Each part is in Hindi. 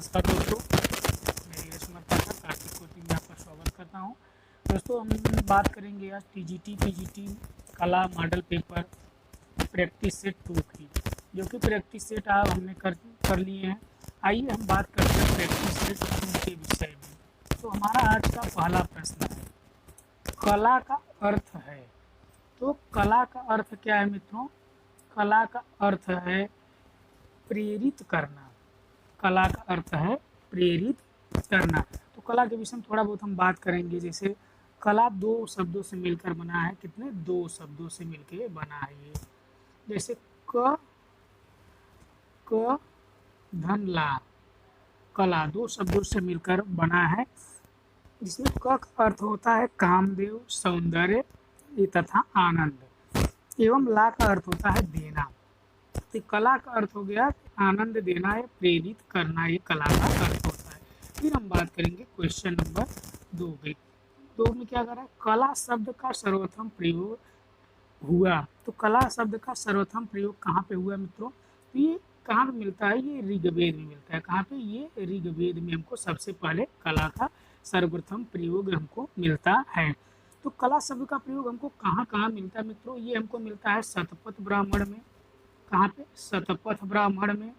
नमस्कार दोस्तों, मैं यश मरकाका कार्तिक कोचिंग में आपका स्वागत करता हूं। दोस्तों हम बात करेंगे आज टीजीटी पीजीटी कला मॉडल पेपर प्रैक्टिस सेट 2 की, जो कि प्रैक्टिस सेट आप हमने कर लिए हैं। आइए हम बात करते हैं प्रैक्टिस सेट 2 के विषय में। तो हमारा आज का पहला प्रश्न है, कला का अर्थ है। तो कला का अर्थ क्या है मित्रों? कला का अर्थ है प्रेरित करना। कला का अर्थ है प्रेरित करना। तो कला के विषय में थोड़ा बहुत हम बात करेंगे। जैसे कला दो शब्दों से मिलकर बना है। कितने? दो शब्दों से मिलकर बना है ये। जैसे क धन ला, कला दो शब्दों से मिलकर बना है, जिसमें क का अर्थ होता है कामदेव, सौंदर्य तथा आनंद, एवं ला का अर्थ होता है देना। तो कला का अर्थ हो गया आनंद देना है, प्रेरित करना, ये कला का अर्थ होता है। फिर हम बात करेंगे क्वेश्चन नंबर 2 पे। 2 में क्या कर रहा है? कला शब्द का सर्वप्रथम प्रयोग हुआ। तो कला शब्द का सर्वप्रथम प्रयोग कहाँ पे हुआ मित्रों? तो ये कहाँ पे मिलता है? ये ऋग्वेद में मिलता है। कहाँ पे? ये ऋग्वेद में हमको सबसे पहले कला का सर्वप्रथम प्रयोग हमको मिलता है। तो कला शब्द का प्रयोग हमको कहाँ कहाँ मिलता है मित्रों? ये हमको मिलता है शतपथ ब्राह्मण में। कहाँ पे? शतपथ ब्राह्मण में,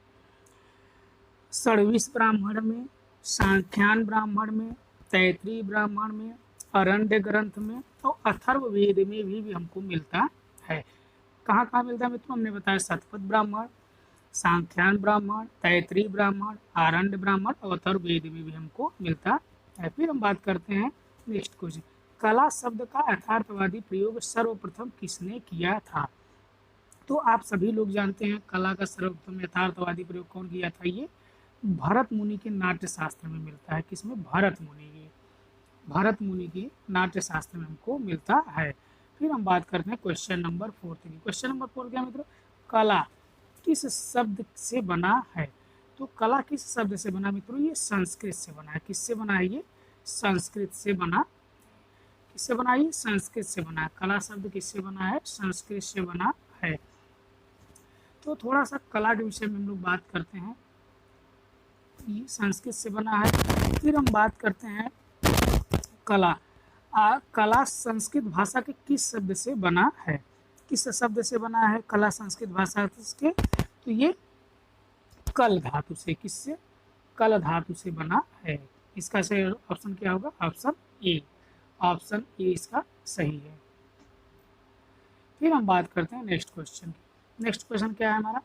षड्विश ब्राह्मण में, सांख्यान ब्राह्मण में, तैतरीय ब्राह्मण में, अरण्य ग्रंथ में और अथर्ववेद में भी हमको मिलता है। कहाँ कहाँ मिलता है मित्रों? हमने बताया शतपथ ब्राह्मण, सांख्यान ब्राह्मण, तैतरीय ब्राह्मण, आरण्य ब्राह्मण और अथर्ववेद में भी हमको मिलता है। फिर हम बात करते हैं नेक्स्ट क्वेश्चन, कला शब्द का यथार्थवादी प्रयोग सर्वप्रथम किसने किया था? तो आप सभी लोग जानते हैं कला का सर्वप्रथम यथार्थवादी प्रयोग कौन किया था? ये भरत मुनि के नाट्य शास्त्र में मिलता है। किसमें? भरत मुनि के नाट्य शास्त्र में हमको मिलता है। फिर हम बात करते हैं क्वेश्चन नंबर 4 की। क्वेश्चन नंबर 4 क्या मित्रों? कला किस शब्द से बना है? तो कला किस शब्द से बना मित्रों? ये संस्कृत से बना है। किससे बना है? ये संस्कृत से बना। किससे बना? ये संस्कृत से बना है। कला शब्द किससे बना है? संस्कृत से बना है। तो थोड़ा सा कला के विषय में हम लोग बात करते हैं। ये संस्कृत से बना है। फिर हम बात करते हैं कला। कला संस्कृत भाषा के किस शब्द से बना है? किस शब्द से बना है कला संस्कृत भाषा के? तो ये कल धातु से। किससे? कल धातु से बना है। इसका सही ऑप्शन क्या होगा? Option A. ऑप्शन ए इसका सही है। फिर हम बात करते हैं नेक्स्ट क्वेश्चन की। नेक्स्ट क्वेश्चन क्या है हमारा?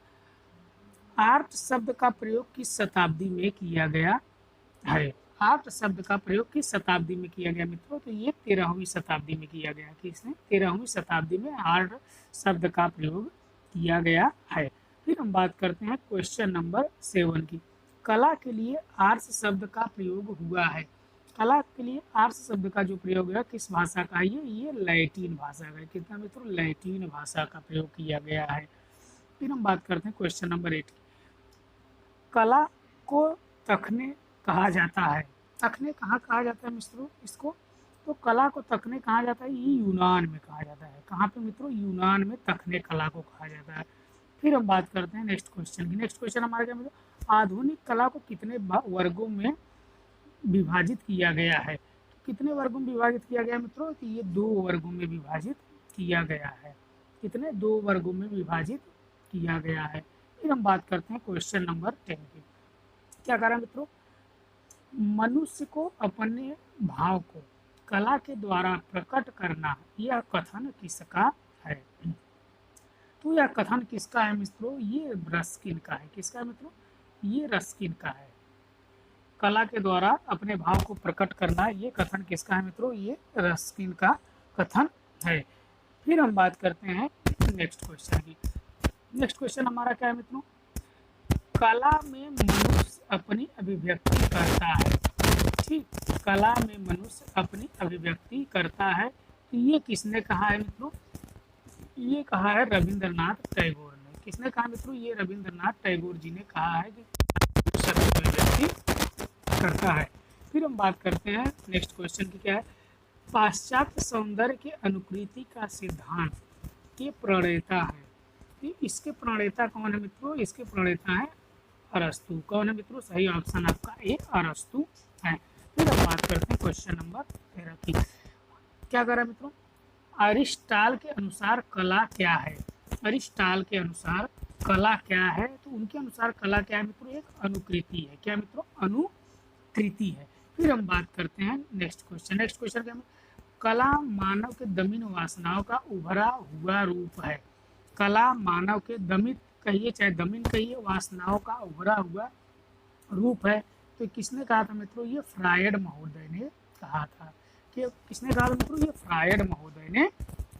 आर्ट शब्द का प्रयोग किस शताब्दी में किया गया है? आर्ट शब्द का प्रयोग किस शताब्दी में किया गया मित्रों? तो ये 13वीं शताब्दी में किया गया। किसने? 13वीं शताब्दी में आर्ट शब्द का प्रयोग किया गया है। फिर हम बात करते हैं क्वेश्चन नंबर 7 की। कला के लिए आर्ट शब्द का प्रयोग हुआ है। कला के लिए आर्ट शब्द का जो प्रयोग है किस भाषा का है? ये लैटिन भाषा का है। कितना मित्रों? लैटिन भाषा का प्रयोग किया गया है। फिर हम बात करते हैं क्वेश्चन नंबर 8 की। कला को तखने कहा जाता है। तखने कहाँ कहा जाता है मित्रों इसको? तो कला को तखने कहा जाता है, ये यूनान में कहा जाता है। कहाँ पे मित्रों? यूनान में तखने कला को कहा जाता है। फिर हम बात करते हैं नेक्स्ट क्वेश्चन की। नेक्स्ट क्वेश्चन हमारे क्या मित्रों? आधुनिक कला को कितने वर्गों में विभाजित किया गया है? तो कितने वर्गों में विभाजित किया गया मित्रों? तो ये 2 वर्गों में विभाजित किया गया है। कितने? 2 वर्गों में विभाजित किया गया है। फिर हम बात करते हैं क्वेश्चन नंबर 10 की। क्या करा मित्रों? मनुष्य को अपने भाव को कला के द्वारा प्रकट करना, यह कथन किसका है? तो यह कथन किसका है मित्रों? ये रस्किन का है। किसका है मित्रों? ये रस्किन का है। कला के द्वारा अपने भाव को प्रकट करना, ये कथन किसका है मित्रों? ये रस्किन का कथन है। फिर हम बात करते हैं नेक्स्ट क्वेश्चन की। नेक्स्ट क्वेश्चन हमारा क्या है मित्रों? कला में मनुष्य अपनी अभिव्यक्ति करता है। ठीक, कला में मनुष्य अपनी अभिव्यक्ति करता है। तो ये किसने कहा है मित्रों? ये कहा है रविंद्रनाथ टैगोर ने। किसने कहा मित्रों? ये रविंद्रनाथ टैगोर जी ने कहा है कि अभिव्यक्ति करता है। फिर हम बात करते हैं नेक्स्ट क्वेश्चन की। क्या है? पाश्चात्य सौंदर्य के अनुकृति का सिद्धांत के प्रणेता है। इसके प्रणेता कौन है मित्रों? इसके प्रणेता है अरस्तु। कौन है मित्रों? सही ऑप्शन आपका ए अरस्तु है। फिर हम बात करते हैं क्वेश्चन नंबर 13 की। क्या कर रहा है मित्रों? अरिस्टाल के अनुसार कला क्या है? अरिस्टाल के अनुसार कला क्या है? तो उनके अनुसार कला क्या है मित्रों? एक अनुकृति है। क्या मित्रों? अनुकृति है। फिर हम बात करते हैं नेक्स्ट क्वेश्चन। नेक्स्ट क्वेश्चन क्या है? कला मानव के दमित वासनाओं का उभरा हुआ रूप है। कला मानव के दमित कहिए चाहे दमित कहिए, वासनाओं का उभरा हुआ रूप है। तो किसने कहा था मित्रों? ये फ्रायड महोदय ने कहा था। कि किसने कहा था मित्रों? ये फ्रायड महोदय ने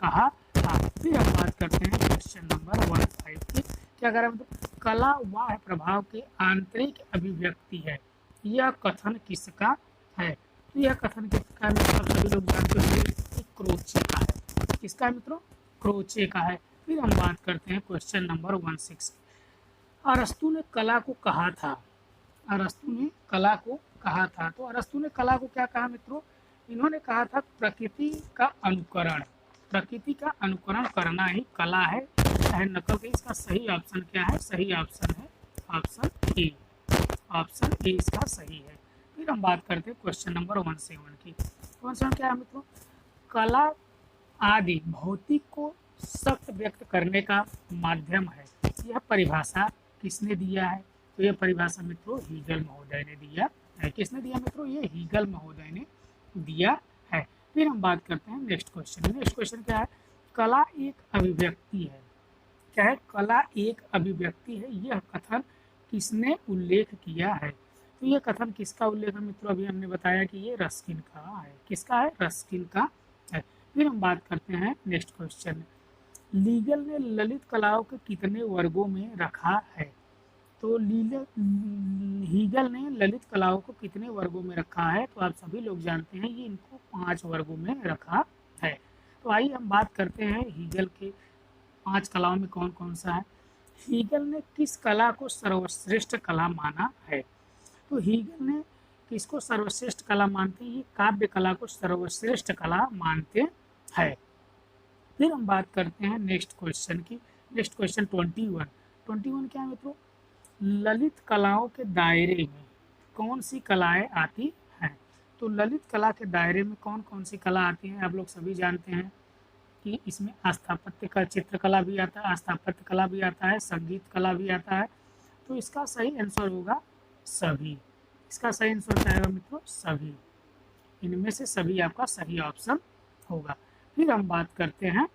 कहा था। फिर हम बात करते हैं क्वेश्चन नंबर 15 की। क्या कह रहा है मित्रों? कला वह प्रभाव के आंतरिक अभिव्यक्ति है। यह कथन किसका है? तो यह कथन किसका है मित्रों? आप सभी लोग जानते होंगे क्रोचे का है। किसका है मित्रों? क्रोचे का है। फिर हम बात करते हैं क्वेश्चन नंबर 16। अरस्तु ने कला को कहा था। अरस्तु ने कला को कहा था। तो अरस्तु ने कला को क्या कहा मित्रों? इन्होंने कहा था प्रकृति का अनुकरण। प्रकृति का अनुकरण करना ही कला है, चाहे नकल की। इसका सही ऑप्शन क्या है? सही ऑप्शन है ऑप्शन ए। ऑप्शन ए इसका सही है। फिर हम बात करते हैं क्वेश्चन नंबर 17 की। 17 क्या है मित्रों? कला आदि भौतिक को सख्त व्यक्त करने का माध्यम है। यह परिभाषा किसने दिया है? तो यह परिभाषा मित्रों हीगल महोदय ने दिया है। किसने दिया मित्रों? ये हीगल महोदय ने दिया है। फिर हम बात करते हैं नेक्स्ट क्वेश्चन। नेक्स्ट क्वेश्चन क्या है? कला एक अभिव्यक्ति है। क्या है? कला एक अभिव्यक्ति है। यह कथन किसने उल्लेख किया है? तो यह कथन किसका उल्लेख है मित्रों? अभी हमने बताया कि ये रस्किन का है। किसका है? रस्किन का है। फिर हम बात करते हैं नेक्स्ट क्वेश्चन। लीगल ने ललित कलाओं के कितने वर्गों में रखा है? तो हीगल ने ललित कलाओं को कितने वर्गों में रखा है? तो आप सभी लोग जानते हैं ये इनको 5 वर्गों में रखा है। तो आइए हम बात करते हैं हीगल के 5 कलाओं में कौन कौन सा है। हीगल ने किस कला को सर्वश्रेष्ठ कला माना है? तो हीगल ने किसको सर्वश्रेष्ठ कला मानते हैं? ये काव्य कला को सर्वश्रेष्ठ कला मानते हैं। फिर हम बात करते हैं नेक्स्ट क्वेश्चन की। Next question 21। 21 क्या है मित्रों? ललित कलाओं के दायरे में कौन सी कलाएं आती हैं? तो ललित कला के दायरे में कौन कौन सी कला आती हैं? आप लोग सभी जानते हैं कि इसमें स्थापत्य का चित्रकला भी आता है, स्थापत्य कला भी आता है, संगीत कला भी आता है। तो इसका सही आंसर होगा सभी। इसका सही आंसर क्या आएगा मित्रों? सभी। इनमें से सभी आपका सही ऑप्शन होगा। फिर हम बात करते हैं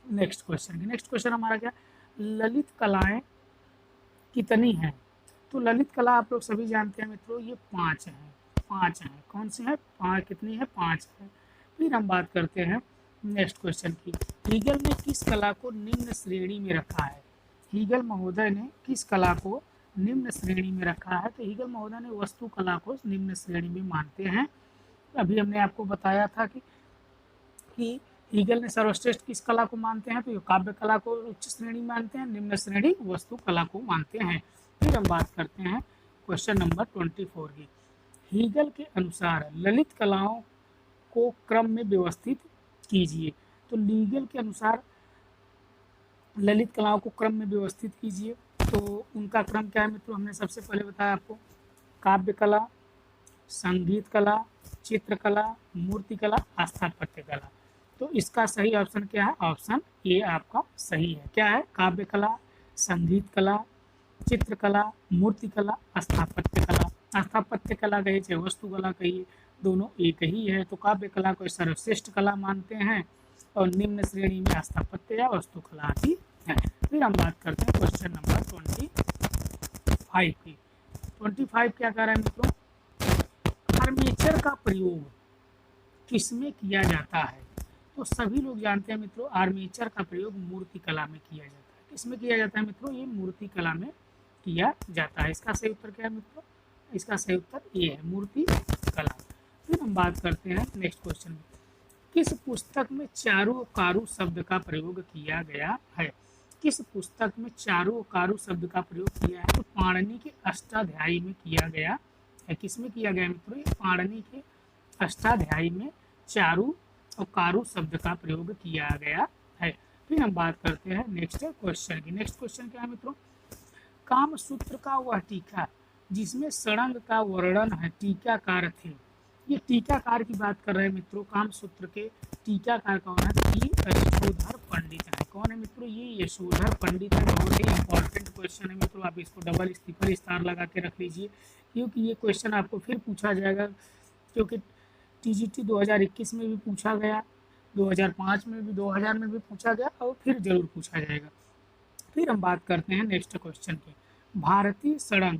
नेक्स्ट क्वेश्चन की। नेक्स्ट क्वेश्चन हमारा क्या? ललित कलाएं कितनी हैं? तो ललित कला आप लोग सभी जानते हैं मित्रों ये 5 हैं। 5 हैं। कौन सी है? 5। कितनी है? 5 है। फिर हम बात करते हैं नेक्स्ट क्वेश्चन की। हीगल ने किस कला को निम्न श्रेणी में रखा है? हीगल महोदय ने किस कला को निम्न श्रेणी में रखा है? तो हीगल महोदय ने वस्तु कला को निम्न श्रेणी में मानते हैं। अभी हमने आपको बताया था कि हीगल ने सर्वश्रेष्ठ किस कला को मानते हैं? तो ये काव्य कला को उच्च श्रेणी मानते हैं, निम्न श्रेणी वस्तु कला को मानते हैं। फिर हम बात करते हैं क्वेश्चन नंबर 24 की। हीगल के अनुसार ललित कलाओं को क्रम में व्यवस्थित कीजिए। तो हीगल के अनुसार ललित कलाओं को क्रम में व्यवस्थित कीजिए। तो उनका क्रम क्या है मित्रों? हमने सबसे पहले बताया आपको काव्य कला, संगीत कला, चित्रकला, मूर्ति कला, स्थापत्य कला। तो इसका सही ऑप्शन क्या है? ऑप्शन ए आपका सही है। क्या है? काव्य कला, संगीत कला, चित्रकला, मूर्ति कला, स्थापत्य कला। स्थापत्य कला कहिए चाहे वस्तु कला कहिए, दोनों एक ही है। तो काव्य कला को सर्वश्रेष्ठ कला मानते हैं और निम्न श्रेणी में स्थापत्य या वस्तु कला आती है। फिर हम बात करते हैं क्वेश्चन नंबर 25 की। 25 क्या कह रहा है मित्रों? आर्मेचर का प्रयोग किसमें किया जाता है? तो सभी लोग जानते हैं मित्रों आर्मेचर का प्रयोग मूर्ति कला में किया जाता है। किसमें किया जाता है मित्रों? ये मूर्ति कला में किया जाता है। इसका सही उत्तर क्या है मित्रों? इसका सही उत्तर ये है, मूर्ति कला। फिर हम बात करते हैं नेक्स्ट क्वेश्चन में। किस पुस्तक में चारोकारू शब्द का प्रयोग किया गया है? किस पुस्तक में चारोकारू शब्द का प्रयोग किया है? तो पाणिनि के अष्टाध्यायी में किया गया है। किसमें किया गया मित्रों? पाणिनि के अष्टाध्यायी में चारु और कारु शब्द का प्रयोग किया गया है। फिर हम बात करते हैं नेक्स्ट क्वेश्चन की। नेक्स्ट क्वेश्चन क्या है मित्रों? काम सूत्र का वह टीका जिसमें षडंग का वर्णन है टीकाकार थे। ये टीकाकार की बात कर रहे हैं मित्रों। काम सूत्र के टीकाकार कौन है? ये यशोधर पंडित है। कौन है मित्रों? ये यशोधर पंडित है। बहुत ही इंपॉर्टेंट क्वेश्चन है मित्रों, आप इसको डबल ट्रिपल स्टार लगा के रख लीजिए, क्योंकि ये क्वेश्चन आपको फिर पूछा जाएगा, क्योंकि टीजीटी 2021 में भी पूछा गया, 2005 में भी, 2000 में भी पूछा गया और फिर जरूर पूछा जाएगा। फिर हम बात करते हैं नेक्स्ट क्वेश्चन की। भारतीय षडंग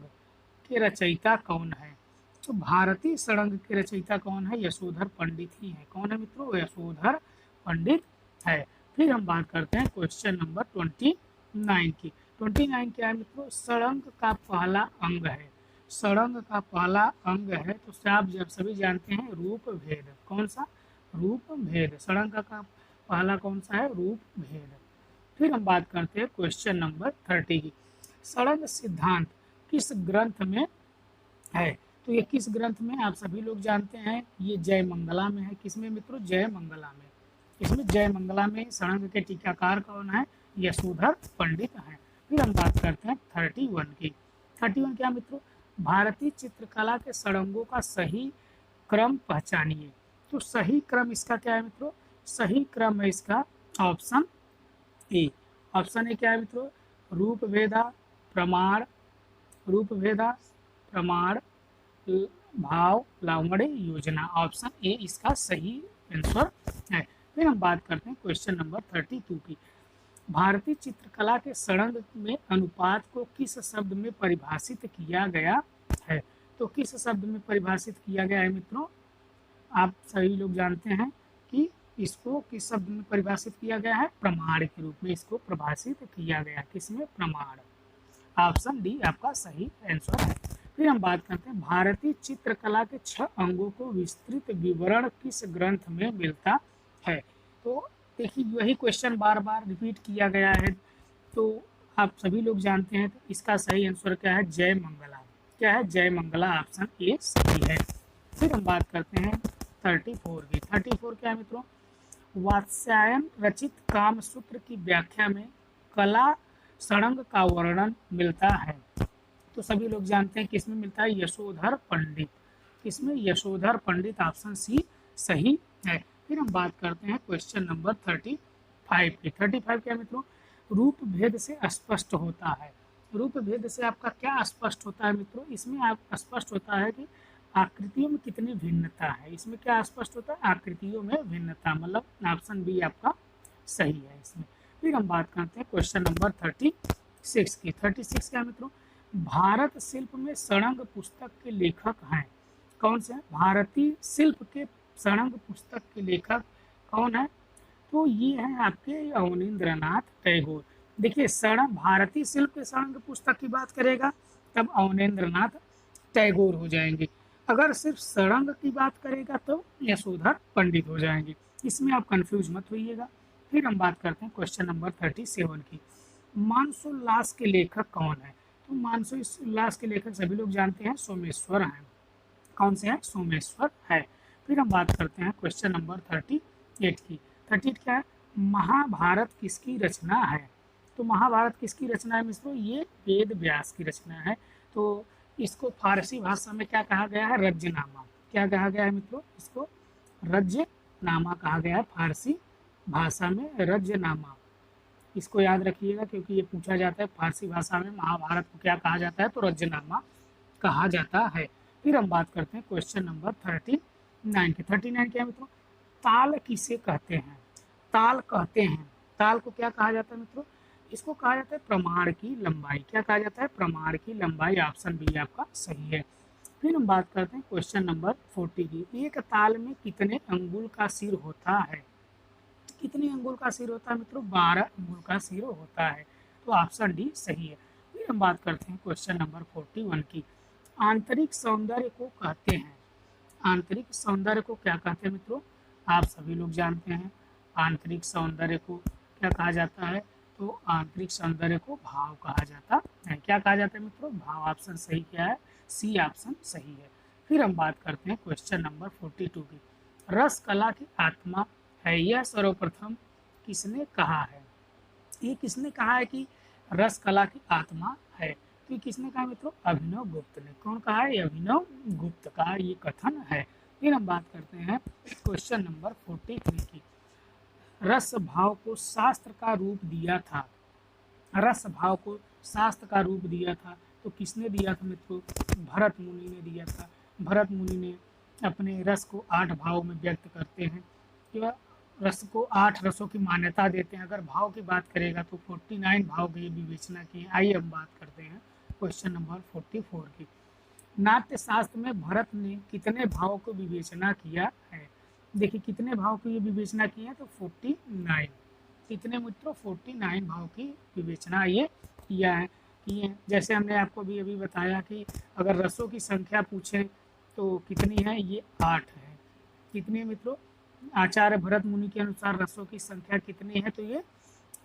के रचयिता कौन है? तो भारतीय षडंग के रचयिता कौन है? यशोधर पंडित ही है। कौन है मित्रों? यशोधर पंडित है। फिर हम बात करते हैं क्वेश्चन नंबर 29 की। 29 क्या है मित्रों? षडंग का पहला अंग है। षडंग का पहला अंग है तो आप जब सभी जानते हैं रूप भेद। कौन सा? रूप भेद। षडंग का पहला कौन सा है? रूप भेद। फिर हम बात करते हैं क्वेश्चन नंबर 30 की। षडंग सिद्धांत किस ग्रंथ में है? तो ये किस ग्रंथ में? आप सभी लोग जानते हैं ये जय मंगला में है। किसमें मित्रों? जय मंगला में। इसमें जय मंगला में षडंग के टीकाकार कौन है? यशोधर पंडित हैं। फिर हम बात करते हैं 31 की। 31 क्या मित्रों? भारतीय चित्रकला के षडंगों का सही क्रम पहचानिए। तो सही क्रम इसका क्या है मित्रों? सही क्रम है इसका ऑप्शन ए। ऑप्शन ए क्या है मित्रों? रूप भेदा, प्रमाण, रूप भेदा, प्रमाण, भाव, लावमड़े, योजना। ऑप्शन ए इसका सही आंसर है। फिर हम बात करते हैं क्वेश्चन नंबर 32 की। भारतीय चित्रकला के षडंग में अनुपात को किस शब्द में परिभाषित किया गया है? तो किस शब्द में परिभाषित किया गया है मित्रों? आप सभी लोग जानते हैं कि इसको किस शब्द में परिभाषित किया गया है? प्रमाण के रूप में इसको परिभाषित किया गया। किसमें? प्रमाण। ऑप्शन डी आपका सही आंसर है। फिर हम बात करते हैं भारतीय चित्रकला के 6 अंगों को विस्तृत विवरण किस ग्रंथ में मिलता है? तो देखिए वही क्वेश्चन बार बार रिपीट किया गया है, तो आप सभी लोग जानते हैं। तो इसका सही आंसर क्या है? जय मंगला। क्या है? जय मंगला। ऑप्शन ए सही है। फिर हम बात करते हैं 34 की। 34 क्या है मित्रों? वात्स्यायन रचित कामसूत्र की व्याख्या में कला षडंग का वर्णन मिलता है। तो सभी लोग जानते हैं किसमें मिलता है? यशोधर पंडित। किसमें? यशोधर पंडित। ऑप्शन सी सही है। फिर हम बात करते हैं क्वेश्चन नंबर 35 की। 35 क्या मित्रों? रूप भेद से स्पष्ट होता है। रूप भेद से आपका क्या स्पष्ट होता है मित्रों? इसमें आप स्पष्ट होता है कि आकृतियों में कितनी भिन्नता है। इसमें क्या स्पष्ट होता है? आकृतियों में भिन्नता। मतलब ऑप्शन बी आपका सही है इसमें। फिर हम बात करते हैं क्वेश्चन नंबर 36 की। 36 क्या मित्रों? भारत शिल्प में षडंग पुस्तक के लेखक हैं। कौन से? भारतीय शिल्प के षडंग पुस्तक के लेखक कौन है? तो ये है आपके अवनींद्रनाथ टैगोर। देखिए षडंग, भारतीय शिल्प के षडंग पुस्तक की बात करेगा तब अवनींद्रनाथ टैगोर हो जाएंगे। अगर सिर्फ षडंग की बात करेगा तो यशोधर पंडित हो जाएंगे। इसमें आप कंफ्यूज मत होइएगा। फिर हम बात करते हैं क्वेश्चन नंबर 37 की। मानसोल्लास के लेखक कौन है? तो मानसोल्लास के लेखक सभी लोग जानते हैं सोमेश्वर हैं। कौन से हैं? सोमेश्वर है। फिर हम बात करते हैं क्वेश्चन नंबर 38 की। 38 क्या है? महाभारत किसकी रचना है? तो महाभारत किसकी रचना है मित्रों? ये वेद व्यास की रचना है। तो इसको फारसी भाषा में क्या कहा गया है? रज्यनामा। क्या कहा गया है मित्रों? इसको रज्यनामा कहा गया है। फारसी भाषा में रज्यनामा। इसको याद रखिएगा क्योंकि ये पूछा जाता है फारसी भाषा में महाभारत को क्या कहा जाता है? तो रज्यनामा कहा जाता है। फिर हम बात करते हैं क्वेश्चन नंबर 39 की। 39 क्या है मित्रों? ताल किसे कहते हैं? ताल कहते हैं। ताल को क्या कहा जाता है मित्रों? इसको कहा जाता है प्रमाण की लंबाई। क्या कहा जाता है? प्रमाण की लंबाई। ऑप्शन बी आपका सही है। फिर हम बात करते हैं क्वेश्चन नंबर 40 की। एक ताल में कितने अंगुल का सिर होता है? कितने अंगुल का सिर होता है मित्रों? 12 अंगुल का सिर होता है। तो ऑप्शन डी सही है। फिर हम बात करते हैं क्वेश्चन नंबर 41 की। आंतरिक सौंदर्य को कहते हैं। आंतरिक सौंदर्य को क्या कहते हैं मित्रों? आप सभी लोग जानते हैं आंतरिक सौंदर्य को क्या कहा जाता है? तो आंतरिक सौंदर्य को भाव कहा जाता है। क्या कहा जाता है मित्रों? भाव। ऑप्शन सही क्या है? सी ऑप्शन सही है। फिर हम बात करते हैं क्वेश्चन नंबर 42 की। रस कला की आत्मा है, यह सर्वप्रथम किसने कहा है? ये किसने कहा है कि रस कला की आत्मा है? तो ये किसने कहा मित्रों? अभिनव गुप्त ने। कौन कहा है? अभिनव गुप्त का ये कथन है। फिर हम बात करते हैं क्वेश्चन नंबर 43 की। रस भाव को शास्त्र का रूप दिया था। रस भाव को शास्त्र का रूप दिया था तो किसने दिया था मित्रों? भरत मुनि ने दिया था। भरत मुनि ने अपने रस को 8 भाव में व्यक्त करते हैं, या रस को 8 रसों की मान्यता देते हैं। अगर भाव की बात करेगा तो 49 भाव की विवेचना की है। आइए हम बात करते हैं क्वेश्चन नंबर 44 की। नाट्य शास्त्र में भरत ने कितने भाव को विवेचना किया है? देखिए कितने भाव की विवेचना की है? तो 49। कितने मित्रों? 49 भाव की विवेचना ये किया है। जैसे हमने आपको भी अभी बताया कि अगर रसों की संख्या पूछें तो कितनी है? ये 8 है। कितनी है मित्रों? आचार्य भरत मुनि के अनुसार रसों की संख्या कितनी है? तो ये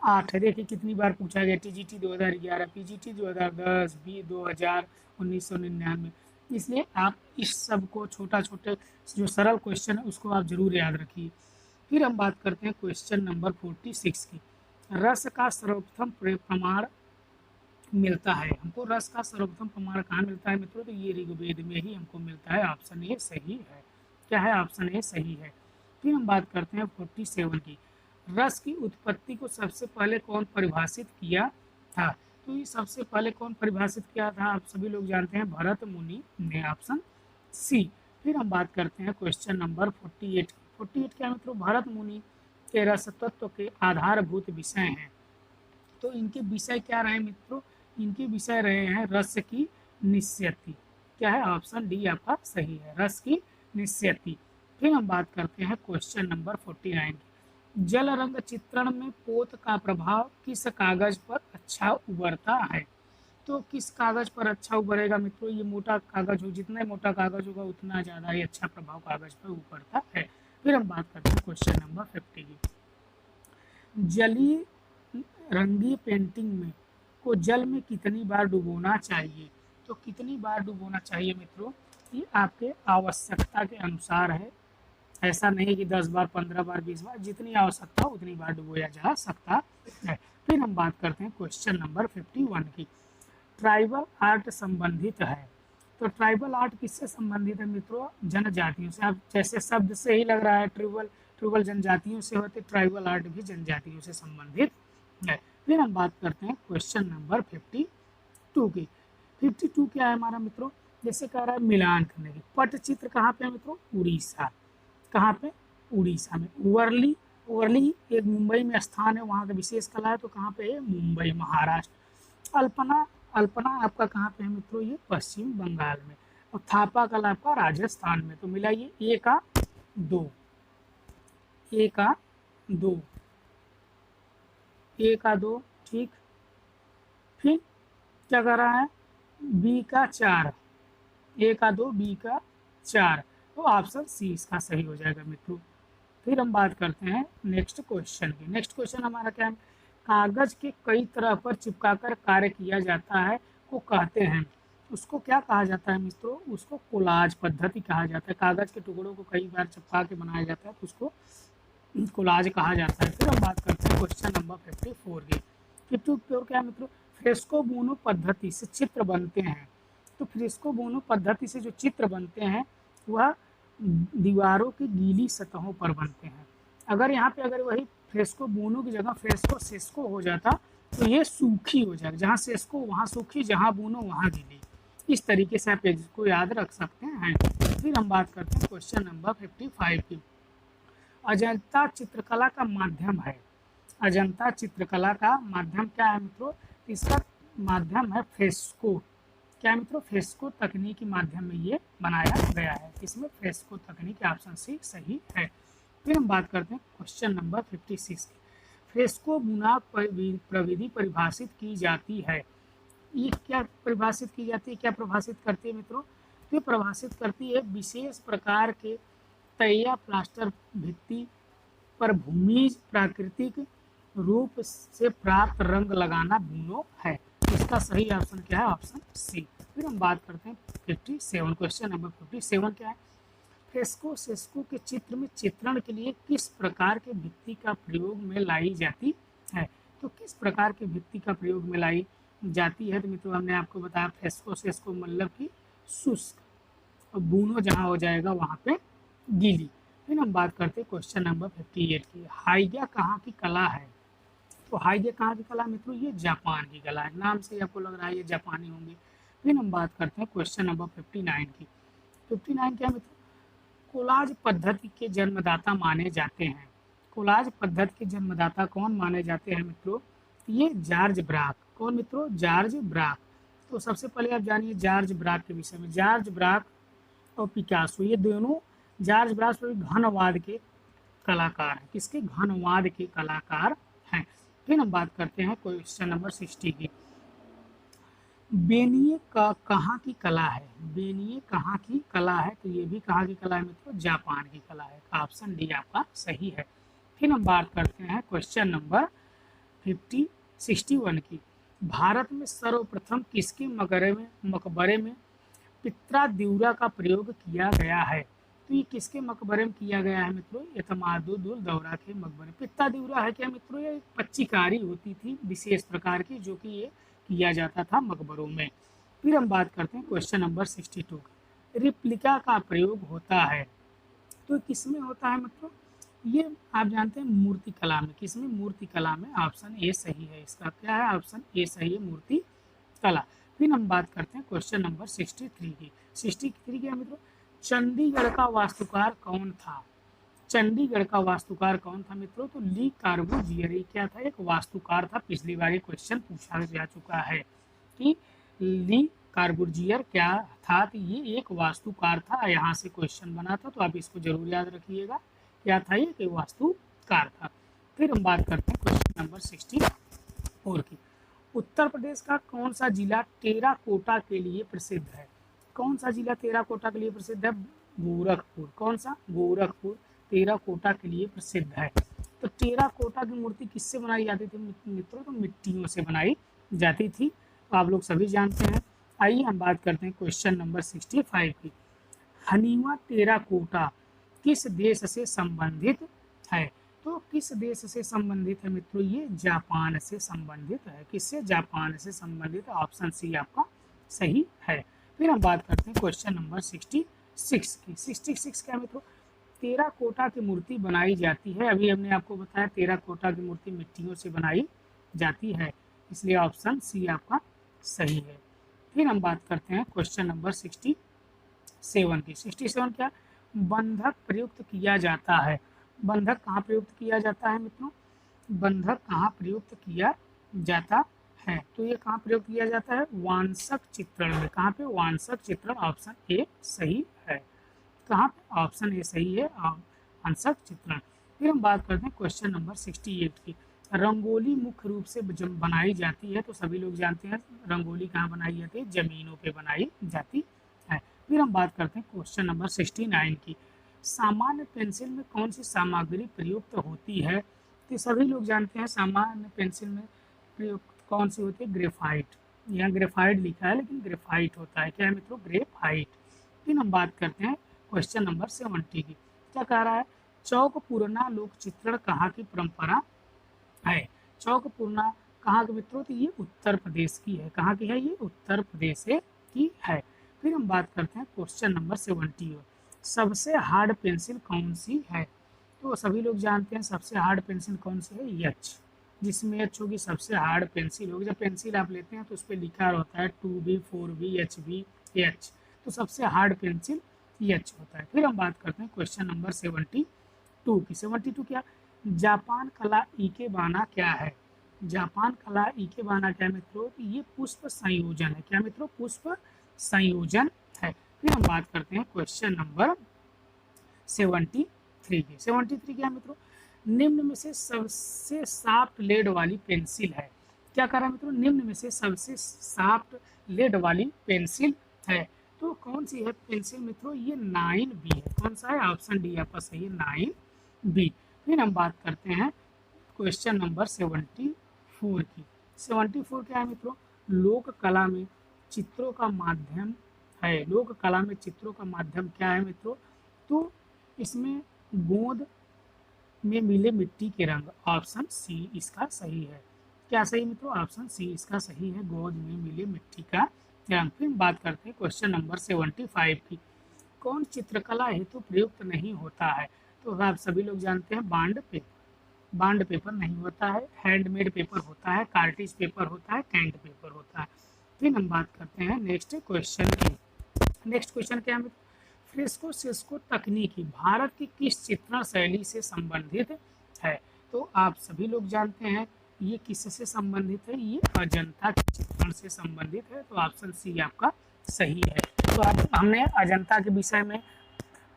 8 है। देखिए कितनी बार पूछा गया। TGT 2011, PGT 2010, B 2000, 1999। इसलिए आप इस सब को छोटा छोटे जो सरल क्वेश्चन है उसको आप जरूर याद रखिए। फिर हम बात करते हैं क्वेश्चन नंबर 46 की। रस का सर्वप्रथम प्रमाण मिलता है। हमको रस का सर्वप्रथम प्रमाण कहाँ मिलता है मित्रों? तो ये ऋग्वेद में ही हमको मिलता है। ऑप्शन ए सही है। क्या है? ऑप्शन ए सही है। फिर हम बात करते हैं 47 की। रस की उत्पत्ति को सबसे पहले कौन परिभाषित किया था? तो ये सबसे पहले कौन परिभाषित किया था? आप सभी लोग जानते हैं, भरत मुनि ने। Option C. फिर हम बात करते हैं क्वेश्चन नंबर 48। 48 क्या मित्रों? भरत मुनि के रस तत्व के आधारभूत विषय हैं। तो इनके विषय क्या रहे मित्रों? इनके विषय रहे हैं रस की निश्यति। क्या है? ऑप्शन डी आपका सही है, रस की निश्यति। फिर हम बात करते हैं क्वेश्चन नंबर 49 की। जल रंग चित्रण में पोत का प्रभाव किस कागज पर अच्छा उभरता है? तो किस कागज पर अच्छा उभरेगा मित्रों? ये मोटा कागज हो, जितना मोटा कागज होगा उतना ज़्यादा ही अच्छा प्रभाव कागज पर उभरता है। फिर हम बात करते हैं क्वेश्चन नंबर 50 की। जलीय रंगी पेंटिंग में को जल में कितनी बार डुबोना चाहिए? तो कितनी बार डुबोना चाहिए मित्रों? ये आपके आवश्यकता के अनुसार है। ऐसा नहीं कि 10 बार, 15 बार, 20 बार, जितनी आवश्यकता उतनी बार डुबोया जा सकता है। फिर हम बात करते हैं क्वेश्चन नंबर 51 की। ट्राइबल आर्ट संबंधित है। तो ट्राइबल आर्ट किससे संबंधित है मित्रों? जनजातियों से। अब जैसे शब्द से ही लग रहा है ट्राइबल ट्राइबल जनजातियों से होते, ट्राइबल आर्ट भी जनजातियों से संबंधित है। फिर हम बात करते हैं क्वेश्चन नंबर 52 की। 52 क्या है हमारा मित्रों? जैसे कह रहा है मिलान करने की। पटचित्र कहाँ पे है मित्रों? उड़ीसा। कहाँ पे? उड़ीसा में। वर्ली, वर्ली एक मुंबई में स्थान है, वहाँ का विशेष कला है। तो कहाँ पे है? मुंबई, महाराष्ट्र। अल्पना, अल्पना आपका कहाँ पे है मित्रों? ये पश्चिम बंगाल में। और थापा कला आपका राजस्थान में। तो मिला ये ए का 2, ए का 2, ए का 2, ठीक। फिर क्या कर रहा है? बी का 4, ए का 2, बी का 4। तो ऑप्शन सी इसका सही हो जाएगा मित्रों। फिर हम बात करते हैं नेक्स्ट क्वेश्चन की। नेक्स्ट क्वेश्चन हमारा क्या है? कागज के कई तरह पर चिपकाकर कार्य किया जाता है को कहते हैं। उसको क्या कहा जाता है मित्रों? उसको कोलाज पद्धति कहा जाता है। कागज के टुकड़ों को कई बार चिपका के बनाया जाता है तो उसको कोलाज कहा जाता है। फिर हम बात करते हैं क्वेश्चन नंबर 54 की। 54 क्या है मित्रों? फ्रेस्को बोनो पद्धति से चित्र बनते हैं। तो फ्रेस्को बोनो पद्धति से जो चित्र बनते हैं वह दीवारों की गीली सतहों पर बनते हैं। अगर यहाँ पे अगर वही फ्रेस्को बोनो की जगह फ्रेस्को सेस्को हो जाता तो ये सूखी हो जाएगा। जहाँ सेस्को वहाँ सूखी, जहाँ बोनो वहाँ गीली। इस तरीके से आप इसको याद रख सकते हैं। फिर हम बात करते हैं क्वेश्चन नंबर 55 की। अजंता चित्रकला का माध्यम है। अजंता चित्रकला का माध्यम क्या है मित्रों? इसका माध्यम है फ्रेस्को। क्या मित्रों? फ्रेस्को तकनीक के माध्यम में ये बनाया गया है। इसमें फ्रेस्को तकनीक ऑप्शन सी सही है। फिर हम बात करते हैं क्वेश्चन नंबर 56 की। फ्रेस्को बुनाक प्रविधि परिभाषित की जाती है। ये क्या परिभाषित की जाती है? क्या प्रभाषित करती है मित्रों? तो प्रभाषित करती है विशेष प्रकार के तैया प्लास्टर भित्ति पर भूमिज प्राकृतिक रूप से प्राप्त रंग लगाना बुनो है। इसका सही ऑप्शन क्या है? Option C. फिर हम बात करते हैं 57। क्वेश्चन नंबर 57 क्या है? फ्रेस्को सेस्को के चित्र में चित्रण के लिए किस प्रकार के भित्ति का प्रयोग में लाई जाती है? तो किस प्रकार के भित्ति का प्रयोग में लाई जाती है तो मित्रों हमने आपको बताया फ्रेस्को सेस्को मतलब कि शुष्क, और बूनो जहाँ हो जाएगा वहाँ पे गीली। फिर हम बात करते हैं क्वेश्चन नंबर 58 की। हाइगा कहाँ की कला है? तो हाइगा कहाँ की कला मित्रों? ये जापान की कला है, नाम से आपको लग रहा है ये जापानी होंगे। फिर हम बात करते हैं क्वेश्चन नंबर 59 की। 59 क्या मित्रों? कोलाज पद्धति के जन्मदाता माने जाते हैं। कोलाज पद्धति के जन्मदाता कौन माने जाते हैं मित्रों? ये जॉर्ज ब्राक। कौन मित्रों? George Barack. तो सबसे पहले आप जानिए जॉर्ज ब्राक के विषय में। जॉर्ज ब्राक और पिकासो ये दोनों, जॉर्ज ब्राक घनवाद के कलाकार हैं। किसके? घनवाद के कलाकार हैं। फिर हम बात करते हैं क्वेश्चन नंबर 60 की। बेनिये का कहाँ की कला है? बेनिये कहाँ की कला है? तो ये भी कहाँ की कला है मित्रों? जापान की कला है। ऑप्शन डी आपका सही है। फिर हम बात करते हैं क्वेश्चन नंबर 61 की। भारत में सर्वप्रथम किसके मकबरे में पित्रा का प्रयोग किया गया है? तो ये किसके मकबरे में किया गया है मित्रों? एतमादुद्दौला दौरा के मकबरे। पित्ता है क्या मित्रों? ये एक पच्चीकारी होती थी विशेष प्रकार की, जो कि ये किया जाता था मकबरों में। फिर हम बात करते हैं क्वेश्चन नंबर 62 की। रिप्लिका का प्रयोग होता है तो किसमें होता है मित्रों? ये आप जानते हैं मूर्ति कला में। किसमें? मूर्ति कला में। ऑप्शन ए सही है इसका। क्या है? ऑप्शन ए सही है, मूर्ति कला। फिर हम बात करते हैं क्वेश्चन नंबर 63 की। 63 क्या मित्रों? चंडीगढ़ का वास्तुकार कौन था? चंडीगढ़ का वास्तुकार कौन था मित्रों? तो ली कार्बूजियर। ये क्या था? एक वास्तुकार था। पिछली बार ये क्वेश्चन पूछा जा चुका है कि ली कार्बूजियर क्या था? तो ये एक वास्तुकार था। यहाँ से क्वेश्चन बना था, तो आप इसको जरूर याद रखिएगा। क्या था ये? कि वास्तुकार था। फिर हम बात करते हैं क्वेश्चन नंबर 64 की। उत्तर प्रदेश का कौन सा जिला टेराकोटा के लिए प्रसिद्ध है? कौन सा जिला टेराकोटा के लिए प्रसिद्ध है? गोरखपुर। कौन सा? गोरखपुर टेराकोटा के लिए प्रसिद्ध है। तो टेराकोटा की मूर्ति किससे बनाई जाती थी मित्रों? तो मिट्टियों से बनाई जाती थी। तो आप लोग सभी जानते हैं। आइए हम बात करते हैं क्वेश्चन नंबर 65 की। हनीवा टेराकोटा किस देश से संबंधित है? तो किस देश से संबंधित है मित्रों? ये जापान से संबंधित है। किससे? जापान से संबंधित। ऑप्शन सी आपका सही है। फिर हम बात करते हैं क्वेश्चन नंबर 66 की। 66 क्या मित्रों? टेराकोटा की मूर्ति बनाई जाती है। अभी हमने आपको बताया टेराकोटा की मूर्ति मिट्टियों से बनाई जाती है, इसलिए ऑप्शन सी आपका सही है। फिर हम बात करते हैं क्वेश्चन नंबर 67 की। 67 क्या? बंधक प्रयुक्त किया जाता है। बंधक कहाँ प्रयुक्त किया जाता है मित्रों? बंधक कहाँ प्रयुक्त किया जाता है? तो ये कहाँ प्रयोग किया जाता है? वांसक चित्रण में। कहाँ पे? वांसक चित्रण। ऑप्शन ए सही है। कहाँ पे? ऑप्शन ए सही है, वांसक चित्रण। फिर हम बात करते हैं क्वेश्चन नंबर 68 की। रंगोली मुख्य रूप से जब बनाई जाती है तो सभी लोग जानते हैं रंगोली कहाँ बनाई जाती है? जमीनों पे बनाई जाती है। फिर हम बात करते हैं क्वेश्चन नंबर 69 की। सामान्य पेंसिल में कौन सी सामग्री प्रयुक्त होती है? तो सभी लोग जानते हैं सामान्य पेंसिल में प्रयुक्त कौन सी होती है? ग्रेफाइट। यहाँ ग्रेफाइट लिखा है लेकिन ग्रेफाइट होता है। क्या है मित्रों? ग्रेफाइट। फिर हम बात करते हैं क्वेश्चन नंबर 70 की। क्या कह रहा है? चौक पूर्णा लोक चित्रण कहाँ की परंपरा है? चौक पूर्णा कहाँ के मित्रों? तो ये उत्तर प्रदेश की है। कहाँ की है? ये उत्तर प्रदेश की है। फिर हम बात करते हैं क्वेश्चन नंबर 70। सबसे हार्ड पेंसिल कौन सी है? तो सभी लोग जानते हैं सबसे हार्ड पेंसिल कौन सी है? एच। जिसमें एच होगी सबसे हार्ड पेंसिल होगी। जब पेंसिल आप लेते हैं तो उस पर लिखा होता है 2B 4B HB एच, तो सबसे हार्ड पेंसिल एच होता है। फिर हम बात करते हैं क्वेश्चन नंबर 72 की। 72 क्या? जापान कला इकेबाना क्या है? जापान कला इकेबाना क्या है मित्रों? तो ये पुष्प संयोजन है। क्या मित्रों? पुष्प संयोजन है। फिर हम बात करते हैं क्वेश्चन नंबर 73 की। 73 क्या मित्रों? निम्न में से सबसे सॉफ्ट लेड वाली पेंसिल है। क्या कह रहा है मित्रों? निम्न में से सबसे सॉफ्ट लेड वाली पेंसिल है। तो कौन सी है पेंसिल मित्रों? ये 9B है। कौन सा है? ऑप्शन डी आपका सही है, 9B। फिर हम बात करते हैं क्वेश्चन नंबर 74 की। 74 क्या है मित्रों? लोक कला में चित्रों का माध्यम है। लोक कला में चित्रों का माध्यम क्या है मित्रों? तो इसमें गोंद में मिले मिट्टी के रंग। ऑप्शन सी इसका सही है। क्या सही मित्रों? ऑप्शन सी इसका सही है, गोद में मिले मिट्टी का रंग। फिर हम बात करते हैं क्वेश्चन नंबर 75 की। कौन चित्रकला हेतु प्रयुक्त नहीं होता है? तो आप सभी लोग जानते हैं बांड पेपर। बांड पेपर नहीं होता है, हैंडमेड पेपर होता है, कार्टिज पेपर होता है, कैंट पेपर होता है। फिर हम बात करते हैं नेक्स्ट क्वेश्चन की। नेक्स्ट क्वेश्चन क्या है? फ्रेस्को सिस्को तकनीकी भारत की किस चित्रण शैली से संबंधित है? तो आप सभी लोग जानते हैं ये किससे संबंधित है, ये अजंता के चित्रण से संबंधित है। तो ऑप्शन सी आपका सही है। तो अब हमने अजंता के विषय में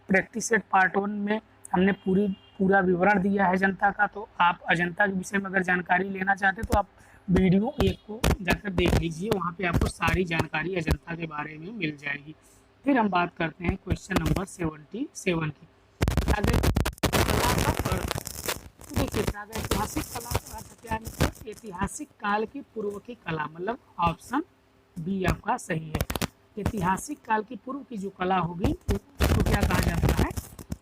प्रैक्टिस सेट पार्ट 1 में हमने पूरा विवरण दिया है अजंता का। तो आप अजंता के विषय में अगर जानकारी लेना चाहते हैं तो आप वीडियो 1 को जाकर देख लीजिए, वहाँ पे आपको सारी जानकारी अजंता के बारे में मिल जाएगी। फिर हम बात करते हैं क्वेश्चन नंबर 77 की। देखिए प्रागैतिहासिक कला का अर्थ क्या है? ऐतिहासिक काल की पूर्व की कला, मतलब ऑप्शन बी आपका सही है। ऐतिहासिक काल की पूर्व की जो कला होगी उसको क्या कहा जाता है?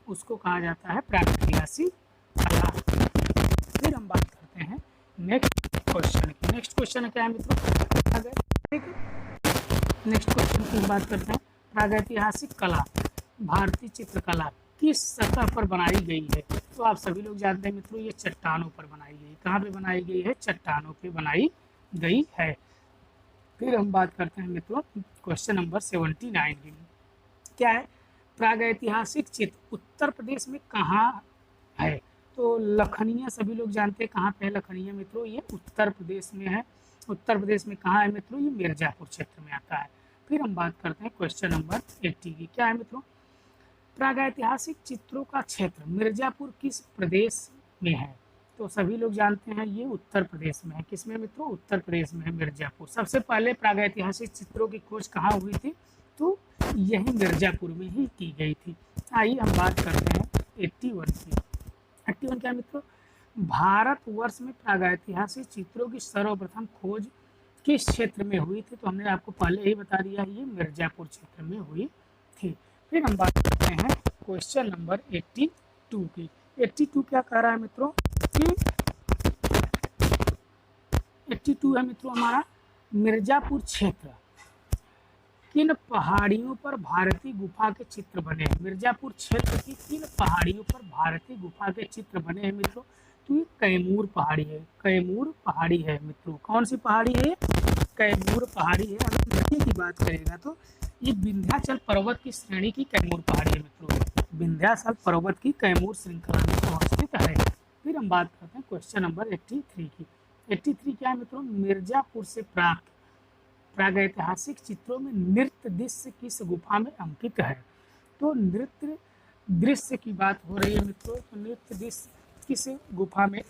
उसको कहा जाता है प्रागैतिहासिक कला। फिर हम बात करते हैं नेक्स्ट क्वेश्चन की। नेक्स्ट क्वेश्चन क्या है मित्रों? नेक्स्ट क्वेश्चन की बात करते हैं प्रागैतिहासिक कला, भारतीय चित्रकला किस सतह पर बनाई गई है? तो आप सभी लोग जानते हैं मित्रों ये चट्टानों पर बनाई गई। कहाँ पे बनाई गई है? चट्टानों पे बनाई गई है। फिर हम बात करते हैं मित्रों क्वेश्चन नंबर 79 की। क्या है? प्रागैतिहासिक चित्र उत्तर प्रदेश में कहाँ है? तो लखनिया सभी लोग जानते हैं कहाँ पे है लखनिया मित्रों? ये उत्तर प्रदेश में है। उत्तर प्रदेश में कहाँ है मित्रों? ये मिर्जापुर क्षेत्र में आता है। फिर हम बात करते हैं क्वेश्चन नंबर 80 की। क्या है मित्रों? प्रागैतिहासिक चित्रों का क्षेत्र मिर्जापुर किस प्रदेश में है? तो सभी लोग जानते हैं ये उत्तर प्रदेश में है। किसमें मित्रों? उत्तर प्रदेश में है, मिर्जापुर। सबसे पहले प्रागैतिहासिक चित्रों की खोज कहाँ हुई थी? तो यही मिर्जापुर में ही की गई थी। आइए हम बात करते हैं 81 की। 81 क्या मित्रों? भारतवर्ष में प्रागैतिहासिक चित्रों की सर्वप्रथम खोज किस क्षेत्र में हुई थी? तो हमने आपको पहले ही बता दिया ये मिर्जापुर क्षेत्र में हुई थी। फिर हम बात करते हैं क्वेश्चन नंबर 82 की। 82 क्या कह रहा है मित्रों? कि 82 है मित्रों हमारा मिर्जापुर क्षेत्र किन पहाड़ियों पर भारतीय गुफा के चित्र बने हैं? मिर्जापुर क्षेत्र की किन पहाड़ियों पर भारतीय गुफा के चित्र बने हैं मित्रों? तो ये कैमूर पहाड़ी है। कैमूर पहाड़ी है मित्रों। कौन सी पहाड़ी है? कैमूर पहाड़ी है। अगर नदी की बात करेगा तो ये विंध्याचल पर्वत की श्रेणी की कैमूर पहाड़ी है मित्रों। विंध्याचल पर्वत की कैमूर श्रृंखला में अवस्थित है। फिर हम बात करते हैं क्वेश्चन नंबर 83 की। 83 क्या है मित्रों? मिर्जापुर से प्राप्त प्रागैतिहासिक चित्रों में नृत्य दृश्य किस गुफा में अंकित है? तो नृत्य दृश्य की बात हो रही है मित्रों। तो नृत्य दृश्य किस गुफा में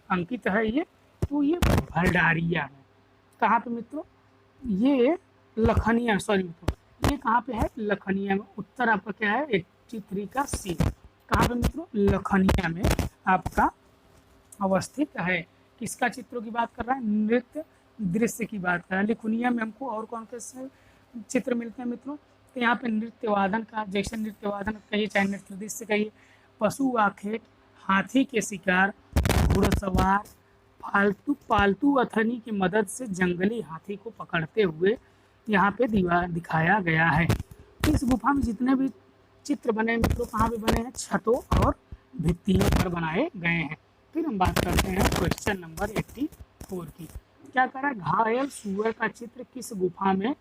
अंकित है ये? तो ये भंडारिया में। कहाँ पे मित्रों? ये लखनिया, सॉरी मित्रों ये कहाँ पे है? लखनिया में। उत्तर आपका क्या है? 83 का सी। कहाँ पे मित्रों? लखनिया में आपका अवस्थित है। किसका चित्रों की बात कर रहा है? नृत्य दृश्य की बात कर रहा है। लिखुनिया में हमको और कौन से चित्र मिलते हैं मित्रों? तो यहाँ पे नृत्य वादन का, जैसे नृत्य वादन कहिए चाहे नृत्य दृश्य कहिए, पशु आखेट, हाथी के शिकार, घुड़सवार, पालतू अथनी की मदद से जंगली हाथी को पकड़ते हुए यहाँ पे दिखाया गया है। इस गुफा में जितने भी चित्र बने मित्रों कहाँ पे बने हैं? छतों और भित्तियों पर बनाए गए हैं। फिर हम बात करते हैं क्वेश्चन नंबर 84 की। क्या कर रहा है? घायल सूअर का चित्र किस गुफा में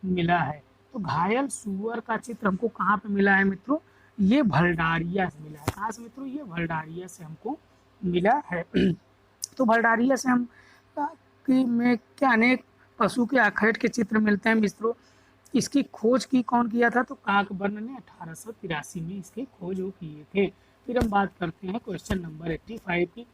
मिला है? तो घायल सूअर का चित्र हमको कहाँ पे मिला है मित्रों? ये भलडारिया से मिला है। कहाँ से मित्रों? ये भलडारिया से हमको मिला है। तो भलडारिया से हम में क्या अनेक पशु के आखेट के चित्र मिलते हैं मित्रों। इसकी खोज की कौन किया था? तो काकबर्न ने 1883 में इसकी खोज वो किए थे। फिर हम बात करते हैं क्वेश्चन नंबर 85 की।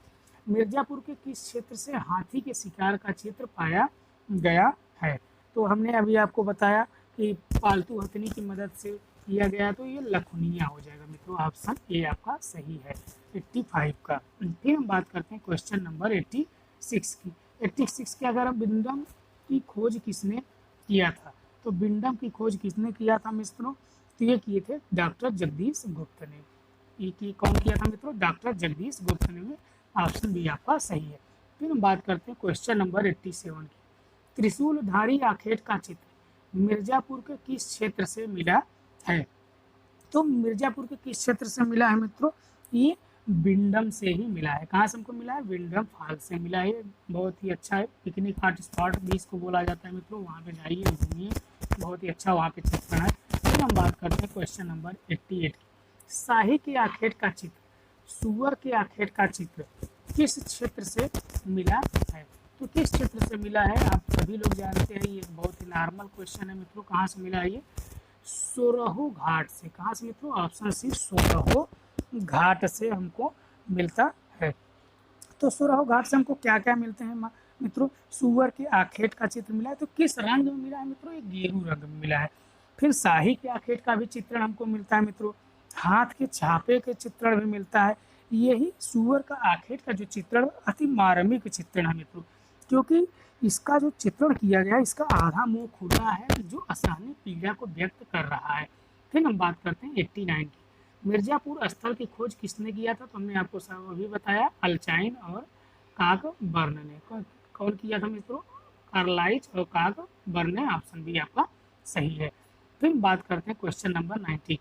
मिर्जापुर के किस क्षेत्र से हाथी के शिकार का चित्र पाया गया है? तो हमने अभी आपको बताया कि पालतू हथनी की मदद से किया गया, तो ये लखुनिया हो जाएगा मित्रों। ऑप्शन ए आपका सही है 85 का। फिर हम बात करते हैं क्वेश्चन नंबर 86 की। 86 के अगर बिंडम की खोज किसने किया था? तो बिंडम की खोज किसने किया था मित्रों? तो ये किए थे डॉक्टर जगदीश गुप्त ने। ये कौन किया था मित्रों? डॉक्टर जगदीश गुप्त ने। ऑप्शन बी आपका सही है। फिर हम बात करते हैं क्वेश्चन नंबर 87 की। त्रिशूलधारी आखेट का चित्र मिर्जापुर के किस क्षेत्र से मिला है? तो मिर्जापुर के किस क्षेत्र से मिला है मित्रों? ये विंडम से ही मिला है। कहाँ से हमको मिला है? विंडम फॉल से मिला है। बहुत ही अच्छा है, पिकनिक हॉट स्पॉट भी इसको बोला जाता है मित्रों। वहाँ पे जाइए, घूमिए, बहुत ही अच्छा वहाँ पे चित्रण है। फिर हम बात करते हैं क्वेश्चन नंबर 88 की। शाही के आखेट का चित्र, सुअर के आखेट का चित्र किस क्षेत्र से मिला है? तो किस क्षेत्र से मिला है आप सभी लोग जानते हैं। ये बहुत ही नॉर्मल क्वेश्चन है मित्रों। कहाँ से मिला है ये? सोरहू घाट से। कहाँ से मित्रों? ऑप्शन सी, सोरहू घाट से हमको मिलता है। तो सोरहू घाट से हमको क्या क्या मिलते हैं मित्रों? सुअर के आखेट का चित्र मिला है। तो किस रंग में मिला है मित्रों? ये गेरू रंग में मिला है। फिर शाही के आखेट का भी चित्रण हमको मिलता है मित्रों। हाथ के छापे के चित्रण भी मिलता है। यही सुअर का आखेट का जो चित्रण अति मार्मिक चित्रण है मित्रों, क्योंकि इसका जो चित्रण किया गया है, इसका आधा मुंह खुला है जो असहनीय पीड़ा को व्यक्त कर रहा है। फिर हम बात करते हैं 89 की। मिर्जापुर स्थल की खोज किसने किया था? तो हमने आपको अभी बताया, अल्चाइन और काकबर्न ने। कौन किया था मित्रों? कार्लाइज और काकबर्न ने। ऑप्शन बी आपका सही है। फिर बात करते हैं क्वेश्चन नंबर 90 की।